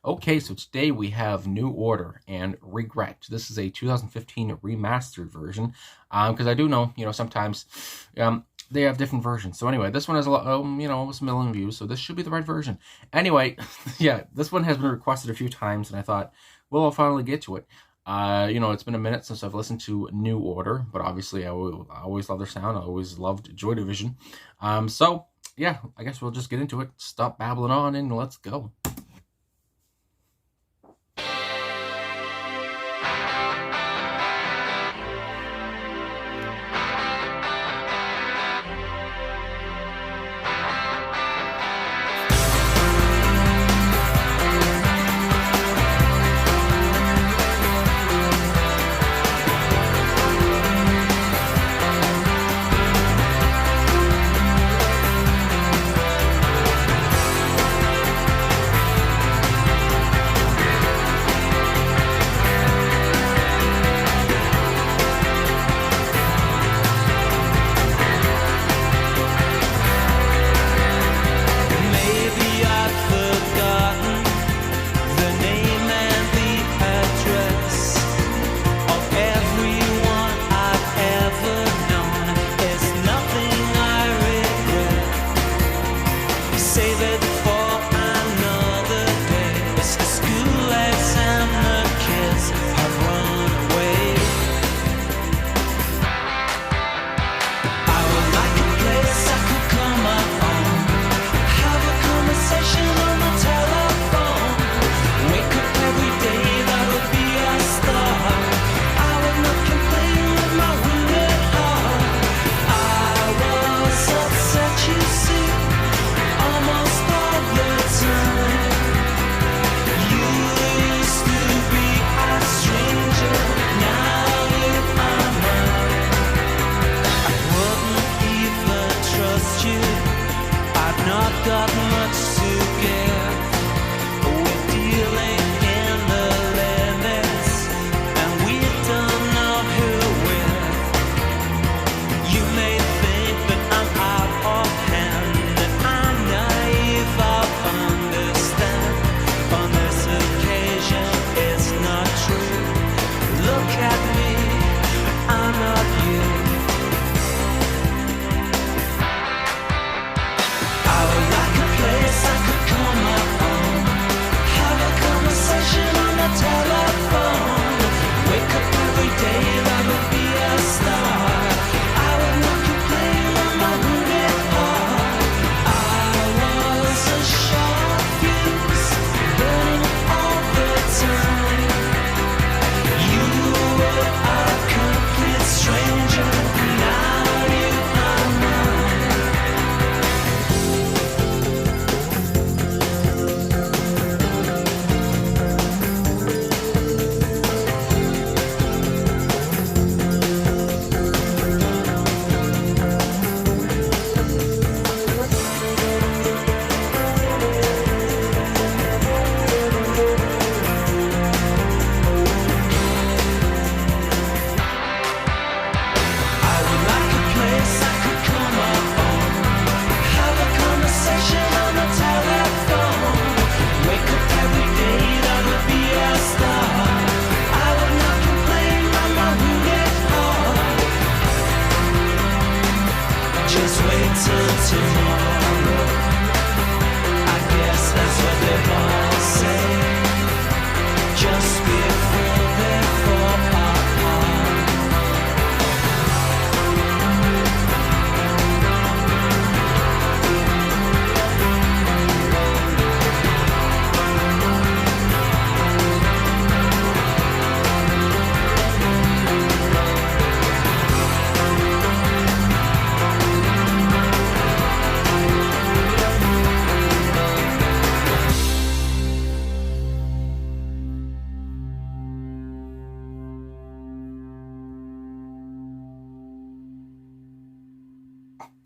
Okay, so today we have New Order and Regret. This is a 2015 remastered version, because I do know, sometimes they have different versions. So anyway, this one has a lot, almost a million views, so this should be the right version. Anyway, yeah, this one has been requested a few times, and I thought, well, I'll finally get to it. It's been a minute since I've listened to New Order, but obviously I always love their sound. I always loved Joy Division. So yeah, I guess we'll just get into it. Stop babbling on and let's go.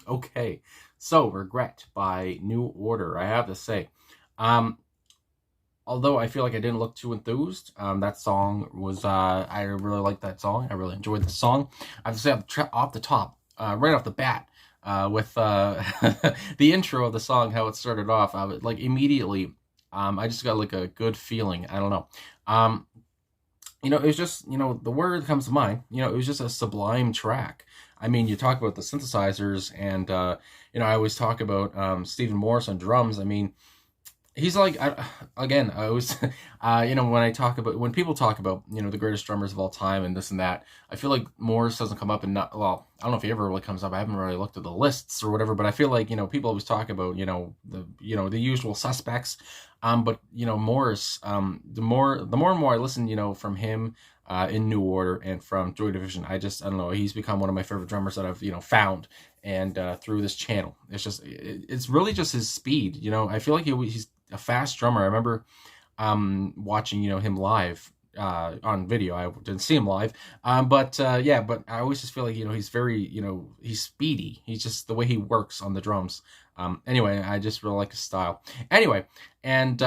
Okay, so Regret by New Order. I have to say, um, although I feel like I didn't look too enthused, that song was, I really liked that song. I really enjoyed the song. I have to say, off the top, right off the bat, with the intro of the song, how it started off, like immediately, I just got like a good feeling. I don't know. Um, it was just, the word that comes to mind, it was just a sublime track. I mean, you talk about the synthesizers, and I always talk about Stephen Morris on drums. I mean, he's like, again, I was, when people talk about, the greatest drummers of all time and this and that, I feel like Morris doesn't come up, and not, well, I don't know if he ever really comes up. I haven't really looked at the lists or whatever, but I feel like, people always talk about, the usual suspects. But, Morris, the more and more I listen, from him, in New Order and from Joy Division, I don't know, he's become one of my favorite drummers that I've, found, and through this channel. It's really just his speed. I feel like he's a fast drummer. I remember watching, him live on video. I didn't see him live, but I always just feel like, he's very, he's speedy. He's just the way he works on the drums. Anyway, I just really like his style. Anyway, and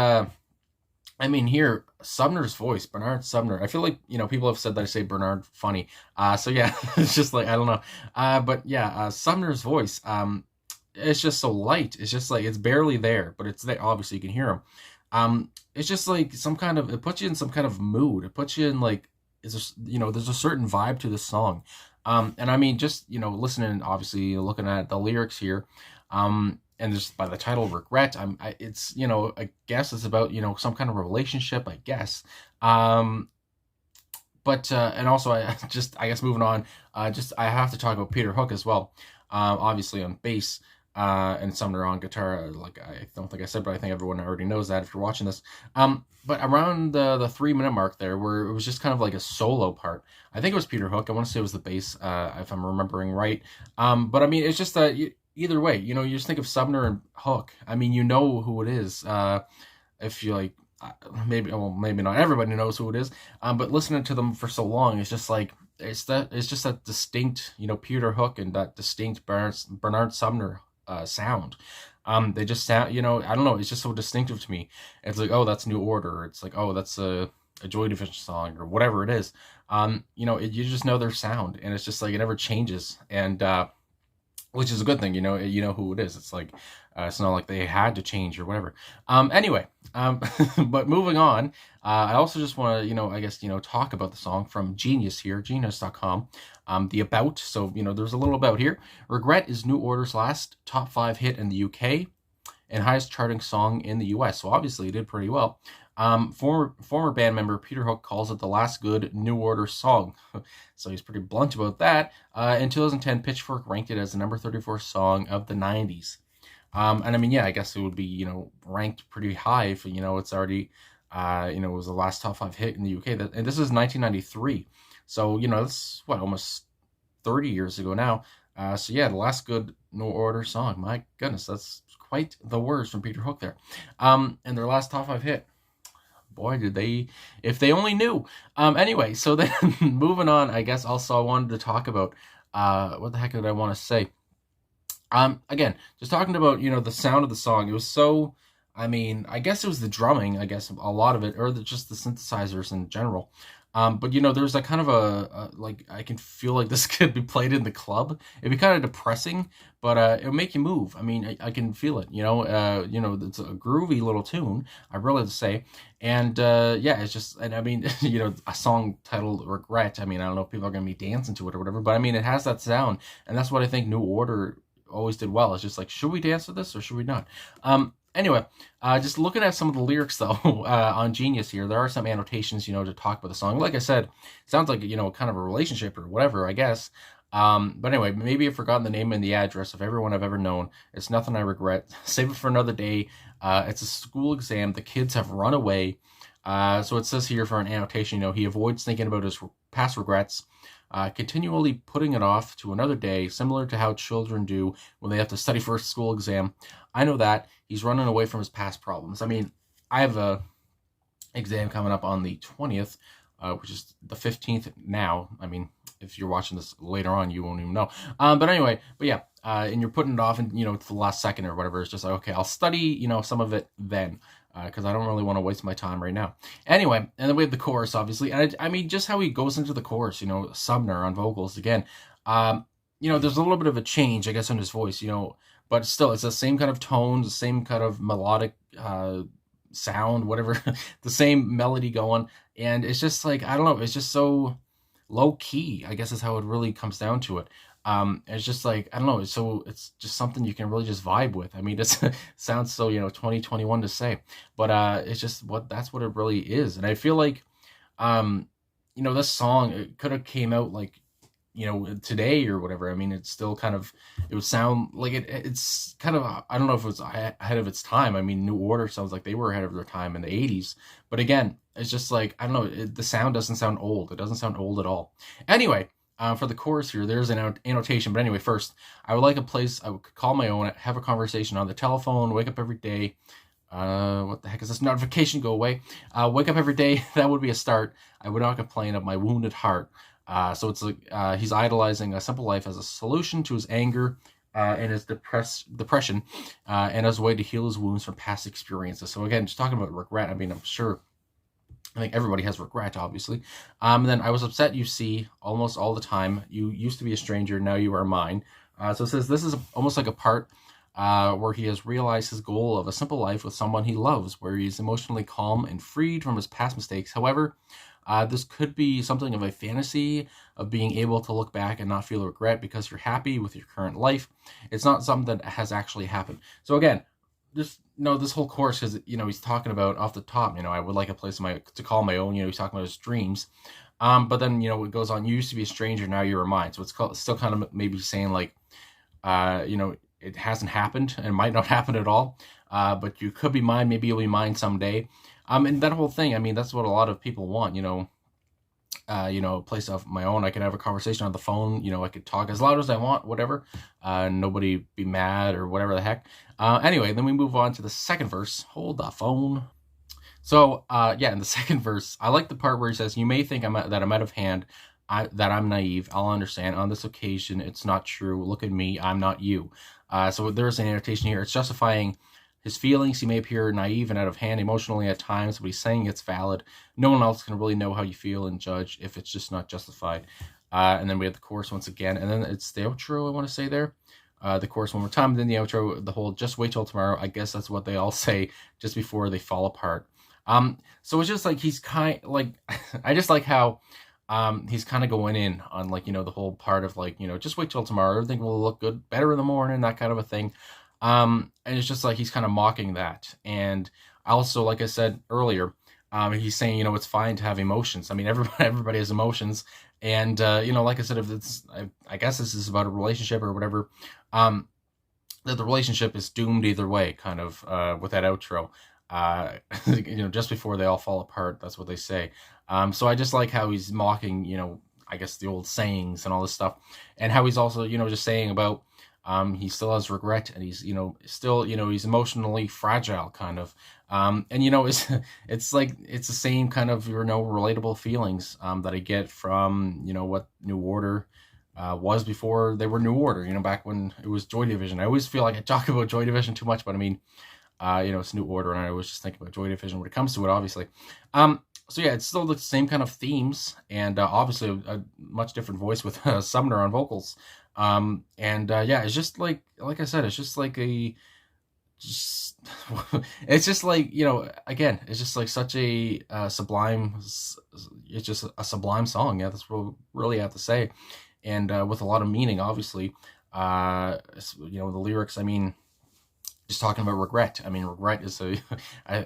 I mean, here, Sumner's voice, Bernard Sumner. I feel like, people have said that I say Bernard funny. So yeah, it's just like, I don't know. But yeah, Sumner's voice, it's just so light. It's just like, it's barely there, but it's there. Obviously you can hear him. It's just like it puts you in some kind of mood. It puts you in like, there's a certain vibe to this song. And I mean, just, listening, obviously looking at the lyrics here, and just by the title Regret, it's, I guess it's about, some kind of relationship, I guess. But and also, I guess moving on, I have to talk about Peter Hook as well. Obviously on bass, and Sumner on guitar. Like, I don't think I said, but I think everyone already knows that if you're watching this. But around the 3-minute mark there, where it was just kind of like a solo part, I think it was Peter Hook. I want to say it was the bass, if I'm remembering right. But I mean, it's just that either way, you just think of Sumner and Hook. I mean, you know who it is. If you like, maybe not everybody knows who it is. But listening to them for so long, it's just like, it's just that distinct, Peter Hook and that distinct Bernard Sumner sound. They just sound, I don't know, it's just so distinctive to me. It's like, oh, that's New Order. It's like, oh, that's a Joy Division song, or whatever it is. You just know their sound, and it's just like, it never changes. And which is a good thing, you know who it is. It's like, it's not like they had to change or whatever. Anyway, but moving on, I also just want to, I guess, talk about the song from Genius here, genius.com, the about. So, there's a little about here. Regret is New Order's last top 5 hit in the UK and highest charting song in the US. So obviously it did pretty well. Former band member Peter Hook calls it the last good New Order song. So he's pretty blunt about that. In 2010, Pitchfork ranked it as the number 34 song of the 90s. And I mean, yeah, I guess it would be, ranked pretty high if, it's already, it was the last top 5 hit in the UK. And this is 1993. So, that's what, almost 30 years ago now. So yeah, the last good New Order song. My goodness, that's quite the words from Peter Hook there. And their last top 5 hit. Boy, did they, if they only knew. Anyway, so then moving on, I guess also I wanted to talk about, what the heck did I want to say? Again, just talking about, the sound of the song. It was so, I mean, I guess it was the drumming, I guess, a lot of it, or just the synthesizers in general. But there's a kind of a like, I can feel like this could be played in the club. It'd be kind of depressing, but it'll make you move. I mean, I can feel it. It's a groovy little tune, I really have to say. And yeah, it's just, and I mean, a song titled Regret. I mean, I don't know if people are gonna be dancing to it or whatever, but I mean, it has that sound, and that's what I think New Order always did well. It's just like, should we dance to this or should we not? Anyway, just looking at some of the lyrics, though, on Genius here, there are some annotations, to talk about the song. Like I said, it sounds like, kind of a relationship or whatever, I guess. But anyway, maybe I've forgotten the name and the address of everyone I've ever known. It's nothing I regret. Save it for another day. It's a school exam. The kids have run away. So it says here for an annotation, he avoids thinking about his past regrets, continually putting it off to another day, similar to how children do when they have to study for a school exam. I know that. He's running away from his past problems. I mean, I have a exam coming up on the 20th, which is the 15th now. I mean, if you're watching this later on, you won't even know. But anyway, yeah, and you're putting it off, and to the last second or whatever. It's just like, okay, I'll study, some of it then, because I don't really want to waste my time right now. Anyway, and then we have the chorus, obviously, and I mean, just how he goes into the chorus, Sumner on vocals again. There's a little bit of a change, I guess, in his voice, but still, it's the same kind of tones, the same kind of melodic, sound, whatever, the same melody going. And it's just like, I don't know, it's just so low key, I guess is how it really comes down to it. It's just like, I don't know, it's just something you can really just vibe with. I mean, it sounds so, 2021 to say, but it's just that's what it really is. And I feel like, um, this song, it could have came out like, today or whatever. I mean, it's still kind of, it would sound like it's kind of, I don't know if it was ahead of its time. I mean, New Order sounds like they were ahead of their time in the 80s. But again, it's just like, I don't know, the sound doesn't sound old. It doesn't sound old at all. Anyway, for the chorus here, there's an annotation. But anyway, first, I would like a place I would call my own, have a conversation on the telephone, wake up every day. What the heck is this? Notification, go away. Wake up every day. That would be a start. I would not complain of my wounded heart. So it's like he's idolizing a simple life as a solution to his anger and his depression, and as a way to heal his wounds from past experiences. So again, just talking about regret. I mean, I think everybody has regret, obviously. And then I was upset, you see, almost all the time. You used to be a stranger, now you are mine. So it says this is almost like a part where he has realized his goal of a simple life with someone he loves, where he's emotionally calm and freed from his past mistakes. However, this could be something of a fantasy of being able to look back and not feel regret because you're happy with your current life. It's not something that has actually happened. So again, just this whole course, because he's talking about off the top, I would like a place to call my own. He's talking about his dreams. But then it goes on. You used to be a stranger, now you're mine. So it's still kind of maybe saying like, it hasn't happened and might not happen at all. But you could be mine. Maybe you'll be mine someday. And that whole thing, I mean, that's what a lot of people want, a place of my own. I can have a conversation on the phone, I could talk as loud as I want, whatever. Nobody be mad or whatever the heck. Anyway, then we move on to the second verse. Hold the phone. So, in the second verse, I like the part where he says, you may think that I'm out of hand, that I'm naive. I'll understand. On this occasion, it's not true. Look at me. I'm not you. So there's an annotation here. It's justifying his feelings. He may appear naive and out of hand emotionally at times, but he's saying it's valid. No one else can really know how you feel and judge if it's just not justified. And then we have the chorus once again, and then it's the outro, I want to say there. The chorus one more time, then the outro, the whole just wait till tomorrow. I guess that's what they all say just before they fall apart. So it's just like he's I just like how he's kind of going in on like, the whole part of like, just wait till tomorrow. Everything will look good, better in the morning, that kind of a thing. And it's just like he's kind of mocking that. And also, like I said earlier, he's saying, it's fine to have emotions. I mean, everybody has emotions. And, like I said, if it's, I guess this is about a relationship or whatever, that the relationship is doomed either way, kind of, with that outro. Just before they all fall apart, that's what they say. So I just like how he's mocking, I guess the old sayings and all this stuff, and how he's also, just saying about, he still has regret, and he's, still, he's emotionally fragile, kind of. And, it's like, it's the same kind of, relatable feelings, that I get from, what New Order, was before they were New Order, back when it was Joy Division. I always feel like I talk about Joy Division too much, but I mean, it's New Order, and I always just think about Joy Division when it comes to it, obviously. So yeah, it's still the same kind of themes, and obviously a much different voice with Sumner on vocals. It's just like I said, it's just like it's just like, again, it's just like such a sublime, it's just a sublime song. Yeah, that's what really have to say. And with a lot of meaning, obviously. The lyrics, I mean, just talking about regret. I mean, regret is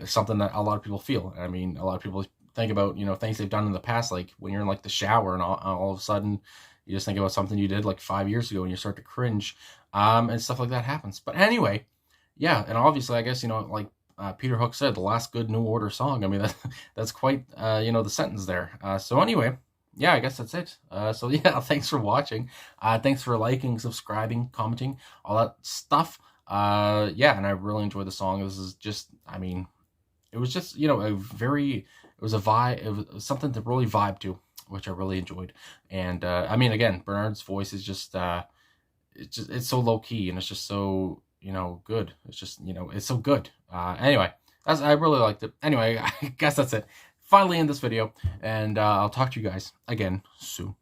something that a lot of people feel. I mean, a lot of people think about, things they've done in the past, like when you're in like the shower and all of a sudden you just think about something you did like 5 years ago and you start to cringe, and stuff like that happens. But anyway, yeah, and obviously, I guess, like Peter Hook said, the last good New Order song. I mean, that's quite, the sentence there. So anyway, yeah, I guess that's it. So yeah, thanks for watching. Thanks for liking, subscribing, commenting, all that stuff. And I really enjoyed the song. This is just, I mean, it was just, it was a vibe, it was something to really vibe to, which I really enjoyed. And, I mean, again, Bernard's voice is just, it's so low key, and it's just so, good. It's just, it's so good. Anyway, I really liked it. Anyway, I guess that's it. Finally in this video, and I'll talk to you guys again soon.